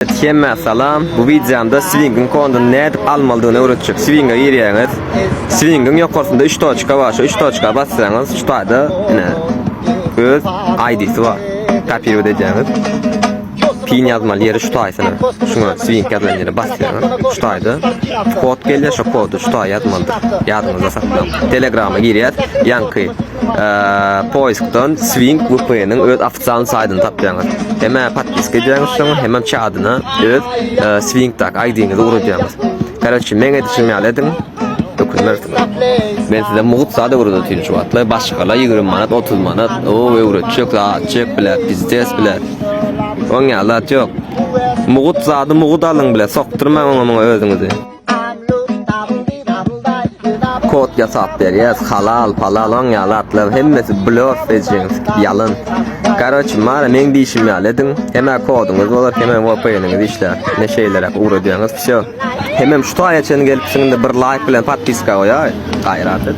Hemme salam. Bu videomda swing'in kodunu ne edip almalıdığını öğretecek. Swing'e giriyorsunuz. Swing'in yukarısında 3 toçka var. Şu 3 toçka bassanız şu tayda öz ID'si var. Kopya edeceğiniz. Pin yazmalı yeri şu taysana. Şuna swing yazılan yere basıyorsunuz. Şu tayda kod geliyor. Şu kodu şu tay yazmalıdır. Yardımınıza saklayalım. Telegram'a giriyor. Yankı poiskdan swing VPN'in öz ofisial saytını tapacağınız. Hemen patpiska edeceğiniz hemen çağdına öz swing tag ID'nizi uğrayacağınız. Kardeşi men edişimi aledin. Dokunmersin. Ben size muğut sade uğradatayım şu atla. Başkala 20 manat 30 manat. O euro çok çek bile. Bizdes bile. On yalat yok. Muğut sade muğut alın bile. Sokturmayın onu özünüzü. Kod yasap beriyaz, halal, palal, on yalatlar, hemmesi bluff edeceğiniz, yalın. Kardeşim, mara men deyişimi aledin, hemen kodunuz olur, hemen VPN'iniz işler, ne şeylere uğradığınız, hemen şu taya gelip şimdi bir like bilen patpiska koyar, gayret et.